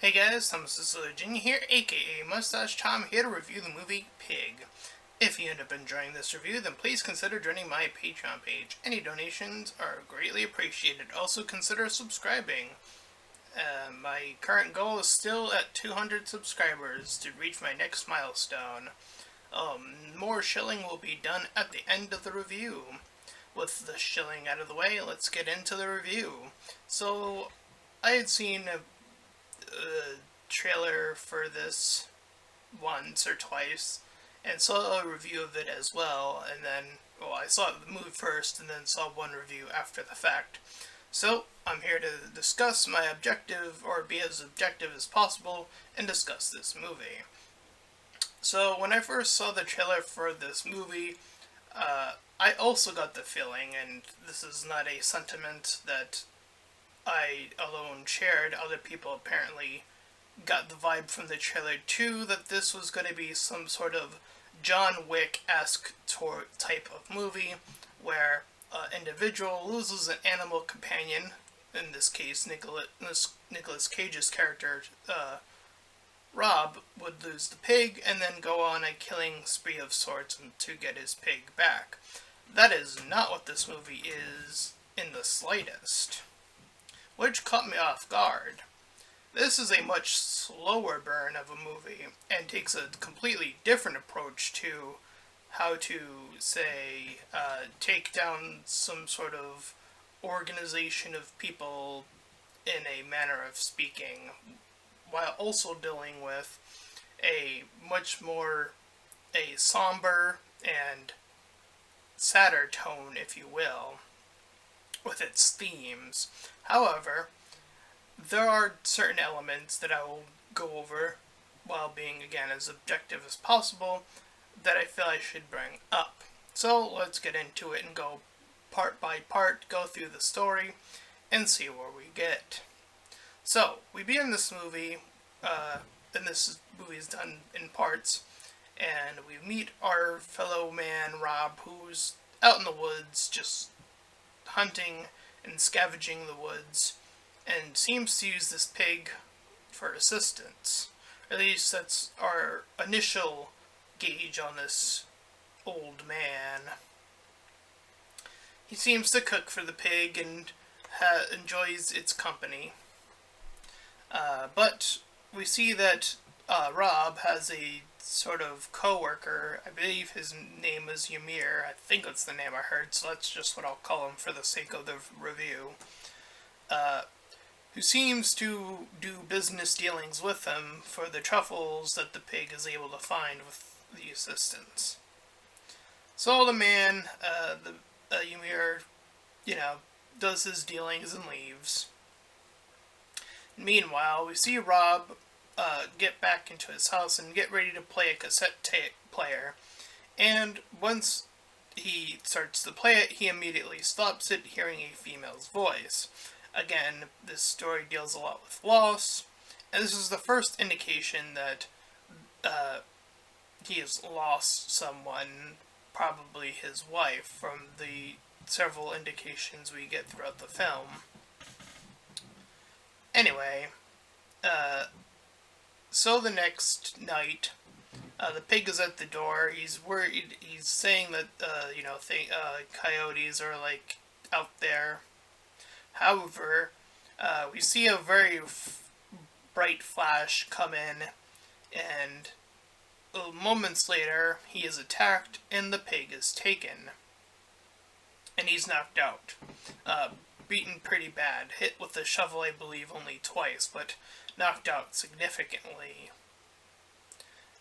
Hey guys, Thomas Virginia here, aka Mustached Tom, here to review the movie Pig. If you end up enjoying this review, then please consider joining my Patreon page. Any donations are greatly appreciated. Also consider subscribing. My current goal is still at 200 subscribers to reach my next milestone. More shilling will be done at the end of the review. With the shilling out of the way, let's get into the review. So, I had seen a trailer for this once or twice and saw a review of it as well, and then, I saw the movie first and then saw one review after the fact. So, I'm here to discuss my objective, or be as objective as possible, and discuss this movie. So, when I first saw the trailer for this movie, I also got the feeling, and this is not a sentiment that I alone shared, other people apparently got the vibe from the trailer too, that this was going to be some sort of John Wick-esque type of movie where an individual loses an animal companion, in this case Nicolas Cage's character Rob would lose the pig and then go on a killing spree of sorts to get his pig back. That is not what this movie is in the slightest, which caught me off guard. This is a much slower burn of a movie and takes a completely different approach to how to, say, take down some sort of organization of people in a manner of speaking, while also dealing with a much more somber and sadder tone, if you will, with its themes. However, there are certain elements that I will go over, while being, again, as objective as possible, that I feel I should bring up. So let's get into it and go part by part, go through the story, and see where we get. So, we begin this movie, and this movie is done in parts, and we meet our fellow man, Rob, who's out in the woods, just hunting and scavenging the woods, and seems to use this pig for assistance. At least that's our initial gauge on this old man. He seems to cook for the pig and enjoys its company. But we see that Rob has a sort of co-worker. I believe his name is Ymir. I think that's the name I heard, so that's just what I'll call him for the sake of the review. Who seems to do business dealings with him for the truffles that the pig is able to find with the assistance. So the man, Ymir, does his dealings and leaves. Meanwhile, we see Rob get back into his house and get ready to play a cassette tape player. And once he starts to play it, he immediately stops it, hearing a female's voice. Again, this story deals a lot with loss, and this is the first indication that he has lost someone, probably his wife, from the several indications we get throughout the film. Anyway, so the next night, the pig is at the door. He's worried. He's saying that, coyotes are, out there. However, we see a very bright flash come in, and moments later, he is attacked, and the pig is taken. And he's knocked out. Beaten pretty bad. Hit with a shovel, I believe, only twice, but knocked out significantly.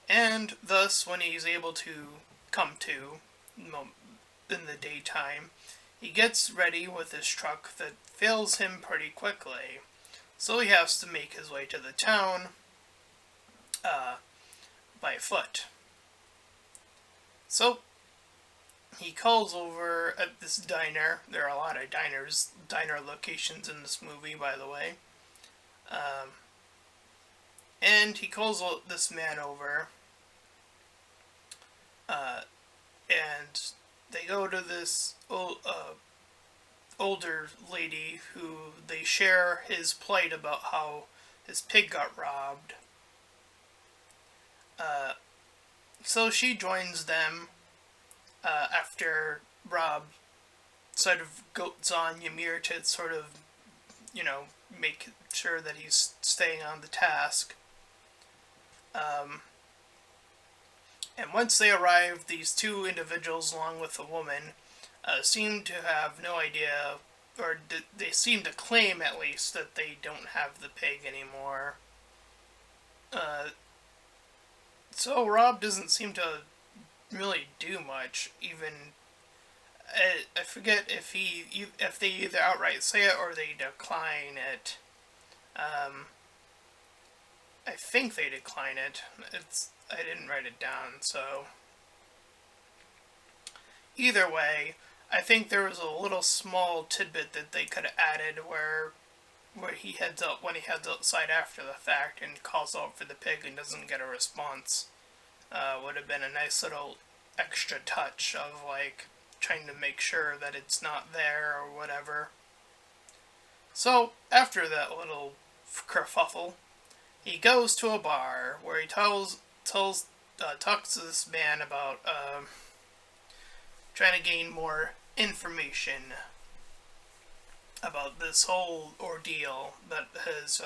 And thus, when he's able to come to in the daytime, he gets ready with his truck that fails him pretty quickly. So he has to make his way to the town by foot. So he calls over at this diner. There are a lot of diner locations in this movie, by the way. And he calls this man over, and they go to this older lady who they share his plight about how his pig got robbed. So she joins them after Rob sort of goats on Ymir to sort of, make sure that he's staying on the task. And once they arrive, these two individuals, along with a woman, seem to have no idea, or they seem to claim at least, that they don't have the pig anymore. So Rob doesn't seem to really do much. Even I forget if they either outright say it or they decline it. I think they decline it. I didn't write it down, so either way, I think there was a little small tidbit that they could have added where he heads out when he heads outside after the fact and calls out for the pig and doesn't get a response. Would have been a nice little extra touch of like trying to make sure that it's not there or whatever. So after that little kerfuffle, he goes to a bar where he talks to this man about trying to gain more information about this whole ordeal that has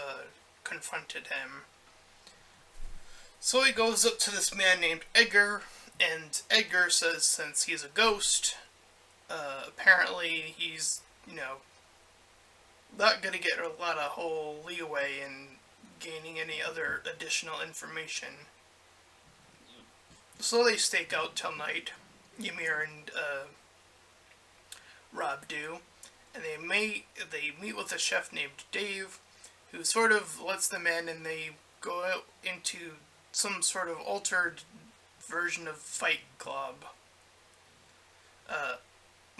confronted him. So he goes up to this man named Edgar, and Edgar says since he's a ghost, apparently he's, not going to get a lot of whole leeway in gaining any other additional information. So they stake out till night, Ymir and Rob do, and they meet with a chef named Dave, who sort of lets them in, and they go out into some sort of altered version of Fight Club.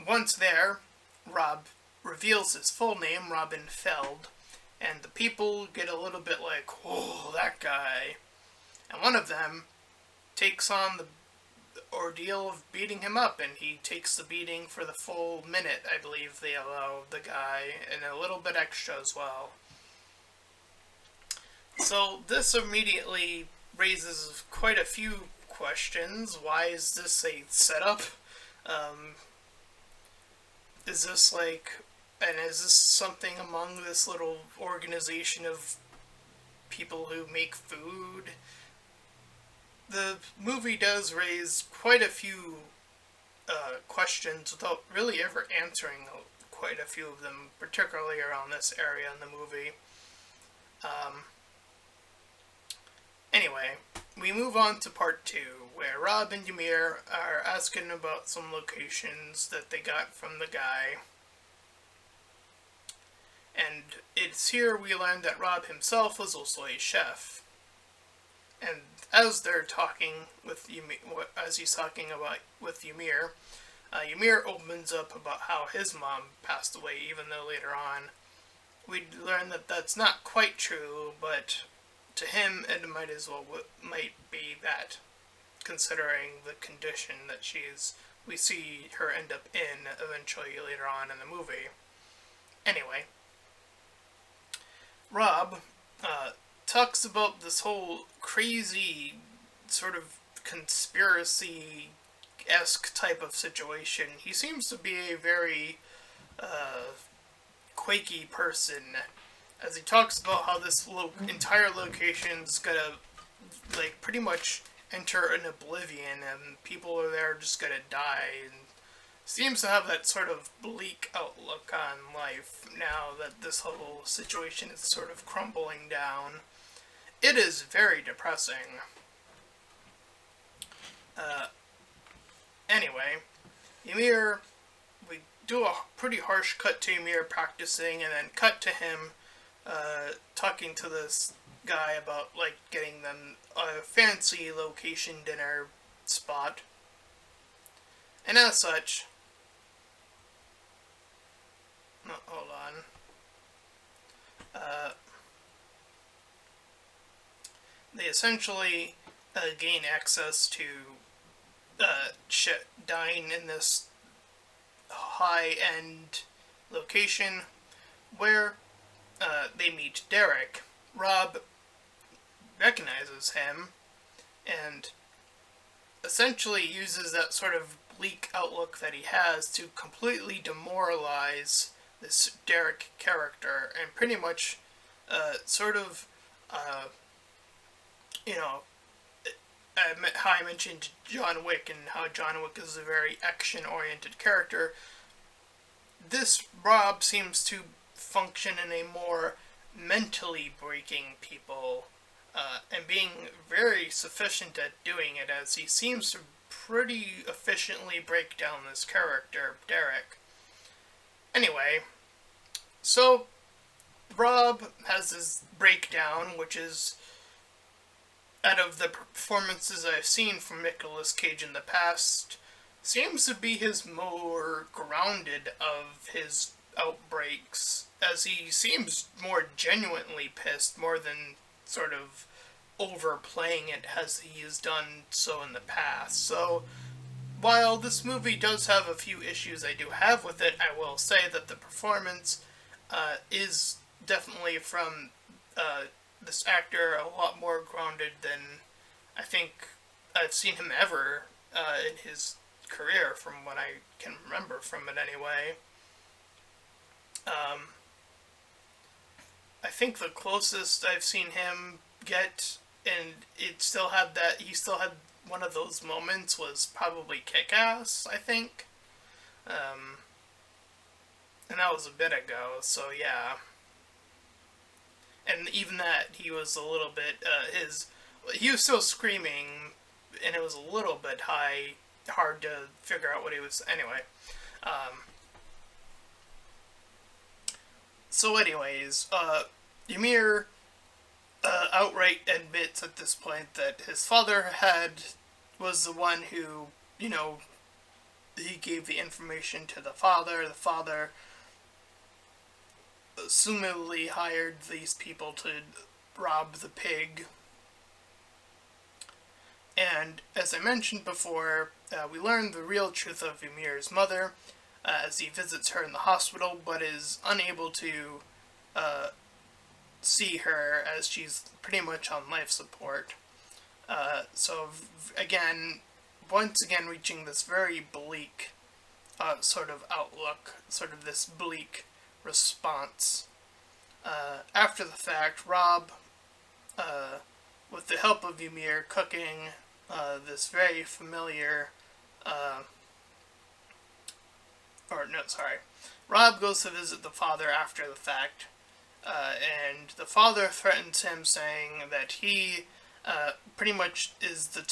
Once there, Rob reveals his full name, Robin Feld, and the people get a little bit like, "Whoa, that guy." And one of them takes on the ordeal of beating him up, and he takes the beating for the full minute, I believe they allow the guy, and a little bit extra as well. So this immediately raises quite a few questions. Why is this a setup? Is this something among this little organization of people who make food? The movie does raise quite a few questions without really ever answering quite a few of them, particularly around this area in the movie. Anyway, we move on to part 2, where Rob and Ymir are asking about some locations that they got from the guy. And it's here we learn that Rob himself was also a chef. And as they're talking with Ymir, as he's talking about with Ymir, Ymir opens up about how his mom passed away, even though later on we learn that that's not quite true, but to him it might be that, considering the condition that we see her end up in eventually later on in the movie. Anyway, Rob talks about this whole crazy sort of conspiracy-esque type of situation. He seems to be a very quaky person, as he talks about how this entire location's gonna, pretty much enter an oblivion, and people are there just gonna die, and seems to have that sort of bleak outlook on life now that this whole situation is sort of crumbling down. It is very depressing. Anyway, Ymir, we do a pretty harsh cut to Ymir practicing, and then cut to him talking to this guy about getting them a fancy location dinner spot. And as such, hold on. They essentially gain access to dine in this high-end location where they meet Derek, Rob recognizes him and essentially uses that sort of bleak outlook that he has to completely demoralize this Derek character and pretty much sort of, uh, you know, how I mentioned John Wick and how John Wick is a very action-oriented character. This Rob seems to function in a more mentally breaking people and being very sufficient at doing it, as he seems to pretty efficiently break down this character, Derek. Anyway, so Rob has this breakdown, which is, out of the performances I've seen from Nicolas Cage in the past, seems to be his more grounded of his outbreaks, as he seems more genuinely pissed, more than sort of overplaying it as he has done so in the past. So, while this movie does have a few issues I do have with it, I will say that the performance is definitely from this actor a lot more grounded than I think I've seen him ever in his career, from what I can remember from it anyway. I think the closest I've seen him get, and he still had one of those moments, was probably Kick-Ass, I think. And that was a bit ago, so yeah. And even that, he was a little bit, he was still screaming, and it was a little bit hard to figure out what he was, anyway. So anyways, Ymir outright admits at this point that his father was the one who, he gave the information to the father. The father assumedly hired these people to rob the pig. And as I mentioned before, we learn the real truth of Ymir's mother as he visits her in the hospital, but is unable to see her as she's pretty much on life support. So once again reaching this very bleak sort of outlook, sort of this bleak response. After the fact, Rob, with the help of Ymir, cooking this very familiar, Rob goes to visit the father after the fact, and the father threatens him, saying that he pretty much is the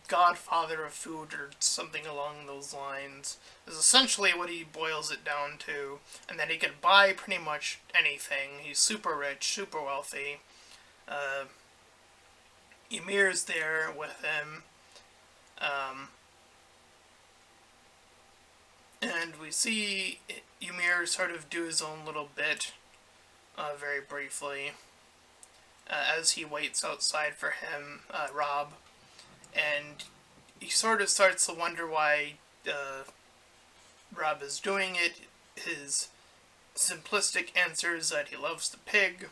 godfather of food, or something along those lines, is essentially what he boils it down to, and that he could buy pretty much anything. He's super rich, super wealthy. Ymir's there with him, and we see Ymir sort of do his own little bit, very briefly, as he waits outside for him, Rob, and he sort of starts to wonder why Rob is doing it. His simplistic answer is that he loves the pig,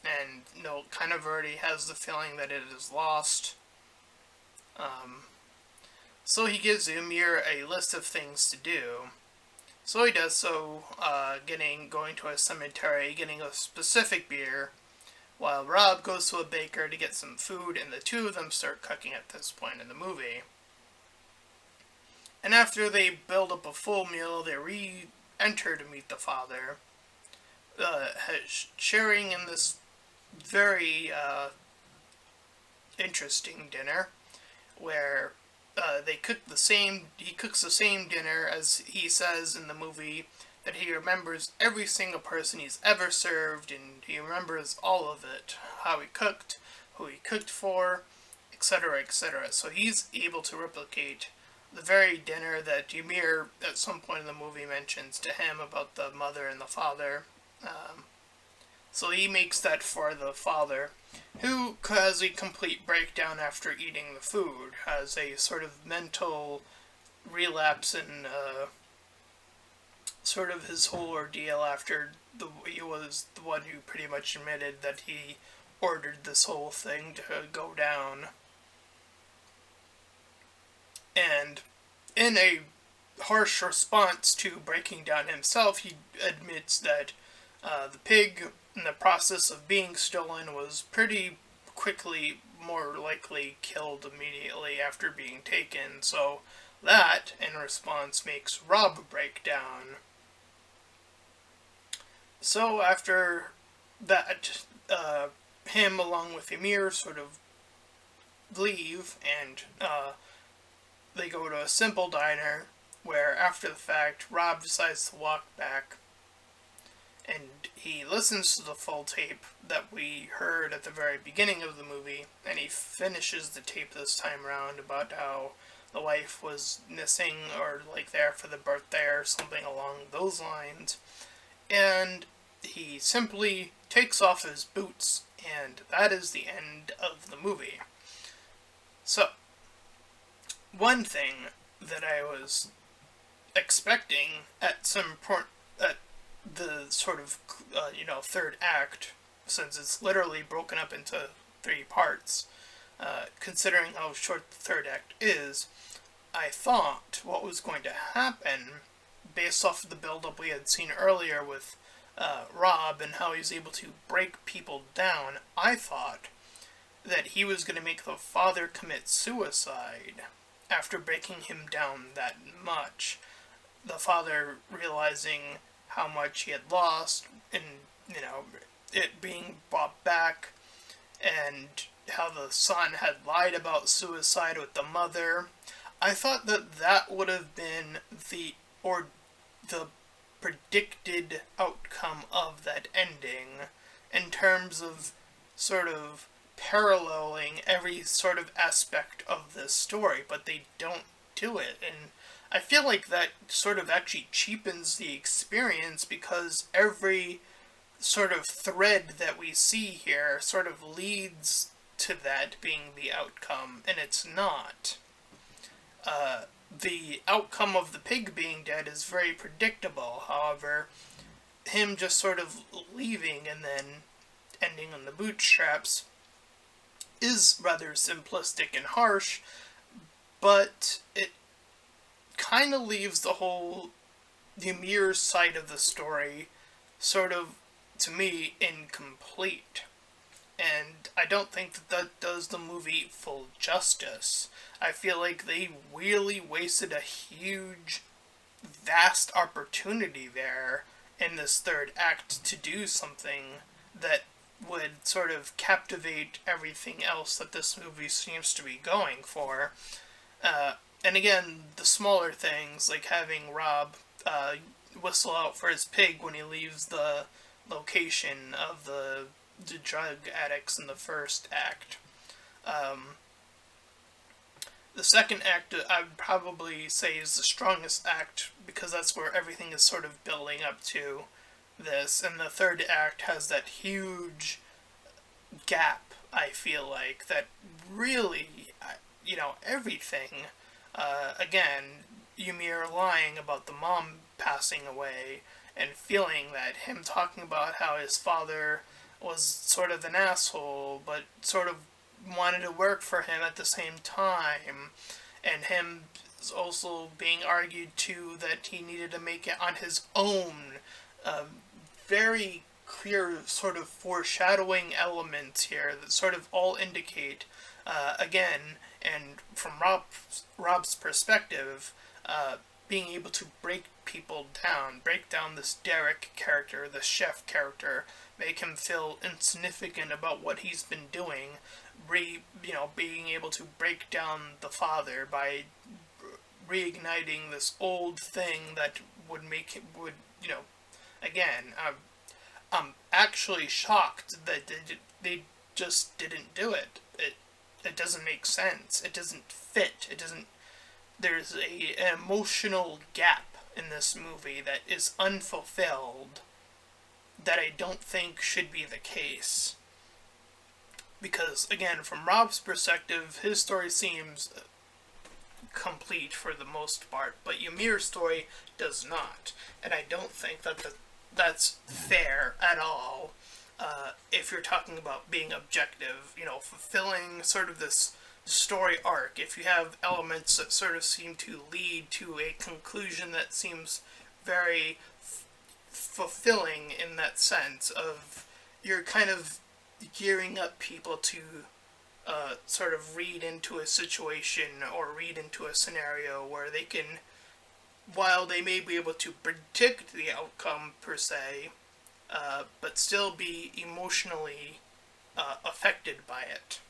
and kind of already has the feeling that it is lost. So he gives Ymir a list of things to do. So he does so, going to a cemetery, getting a specific beer, while Rob goes to a baker to get some food, and the two of them start cooking at this point in the movie. And after they build up a full meal, they re-enter to meet the father, sharing in this very interesting dinner, where he cooks the same dinner, as he says in the movie, that he remembers every single person he's ever served, and he remembers all of it, how he cooked, who he cooked for, etc., etc. So he's able to replicate the very dinner that Ymir at some point in the movie mentions to him about the mother and the father. So he makes that for the father, who has a complete breakdown after eating the food, has a sort of mental relapse in sort of his whole ordeal after he was the one who pretty much admitted that he ordered this whole thing to go down. And in a harsh response to breaking down himself, he admits that the pig, in the process of being stolen, was pretty quickly, more likely, killed immediately after being taken. So that, in response, makes Rob break down. So after that, him along with Ymir sort of leave, and they go to a simple diner where, after the fact, Rob decides to walk back, and he listens to the full tape that we heard at the very beginning of the movie, and he finishes the tape this time around about how the wife was missing, or like there for the birthday or something along those lines, and he simply takes off his boots, and that is the end of the movie. So, one thing that I was expecting at some point, at the sort of, third act, since it's literally broken up into 3 parts, considering how short the third act is, I thought what was going to happen, based off of the build-up we had seen earlier with Rob and how he's able to break people down, I thought that he was going to make the father commit suicide after breaking him down that much. The father realizing how much he had lost, and, it being brought back, and how the son had lied about suicide with the mother. I thought that that would have been the predicted outcome of that ending, in terms of sort of paralleling every sort of aspect of this story, but they don't do it, and I feel like that sort of actually cheapens the experience, because every sort of thread that we see here sort of leads to that being the outcome, and it's not. The outcome of the pig being dead is very predictable, however, him just sort of leaving and then ending on the bootstraps is rather simplistic and harsh, but it kind of leaves the whole Ymir side of the story sort of, to me, incomplete. And I don't think that that does the movie full justice. I feel like they really wasted a huge, vast opportunity there in this third act to do something that would sort of captivate everything else that this movie seems to be going for. And again, the smaller things, like having Rob whistle out for his pig when he leaves the location of the drug addicts in the first act. The second act, I would probably say, is the strongest act, because that's where everything is sort of building up to this, and the third act has that huge gap, I feel like, that really, everything, again, Ymir lying about the mom passing away, and feeling that him talking about how his father was sort of an asshole, but sort of wanted to work for him at the same time, and him also being argued to that he needed to make it on his own. Very clear sort of foreshadowing elements here that sort of all indicate, again, and from Rob's perspective, being able to break people down, break down this Derek character, this chef character, make him feel insignificant about what he's been doing, being able to break down the father by reigniting this old thing that would make him, again, I'm actually shocked that they just didn't do it. It doesn't make sense. It doesn't fit. There's an emotional gap in this movie that is unfulfilled that I don't think should be the case. Because, again, from Rob's perspective, his story seems complete for the most part, but Ymir's story does not. And I don't think that that's fair at all. If you're talking about being objective, fulfilling sort of this story arc, if you have elements that sort of seem to lead to a conclusion that seems very fulfilling in that sense of you're kind of gearing up people to sort of read into a situation or read into a scenario where they can, while they may be able to predict the outcome per se, but still be emotionally affected by it.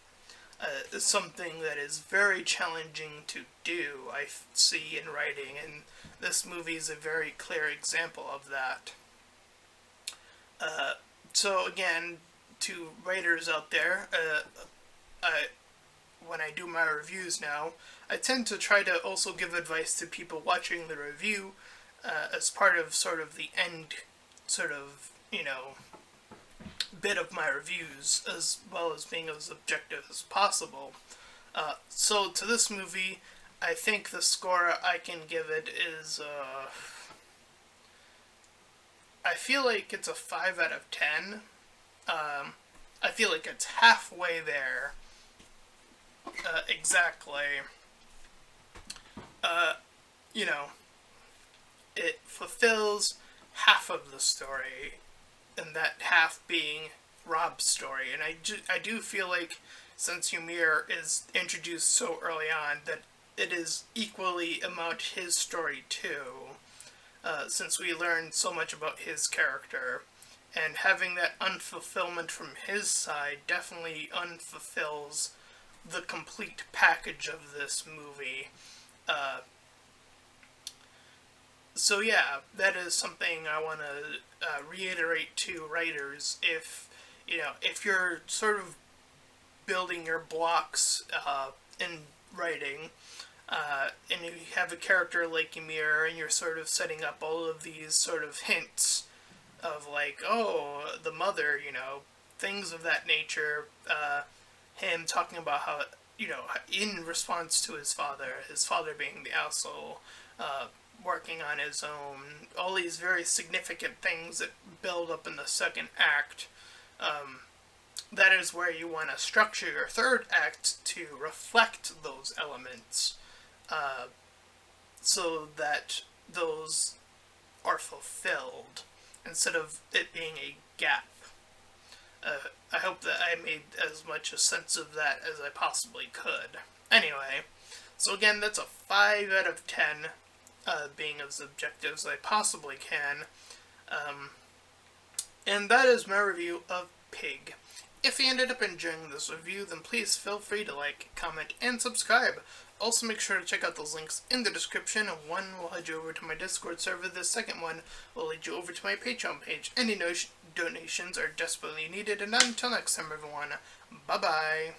Is something that is very challenging to do, I see in writing, and this movie is a very clear example of that. So again, to writers out there, when I do my reviews now, I tend to try to also give advice to people watching the review as part of sort of the end sort of, bit of my reviews, as well as being as objective as possible. So to this movie, I think the score I can give it is, I feel like it's a 5 out of 10. I feel like it's halfway there. Exactly. It fulfills half of the story, and that half being Rob's story. And I do feel like since Ymir is introduced so early on, that it is equally about his story too, since we learn so much about his character. And having that unfulfillment from his side definitely unfulfills the complete package of this movie. So yeah, that is something I want to reiterate to writers. If you're sort of building your blocks in writing, and you have a character like Ymir, and you're sort of setting up all of these sort of hints of like, oh, the mother, things of that nature, him talking about how, in response to his father being the asshole, working on his own, all these very significant things that build up in the second act, that is where you want to structure your third act to reflect those elements, so that those are fulfilled, instead of it being a gap. I hope that I made as much a sense of that as I possibly could. Anyway, so again, that's a 5 out of 10, being as objective as I possibly can. And that is my review of Pig. If you ended up enjoying this review, then please feel free to like, comment, and subscribe. Also make sure to check out those links in the description. One will head you over to my Discord server, the second one will lead you over to my Patreon page. Any donations are desperately needed, and until next time everyone, bye bye!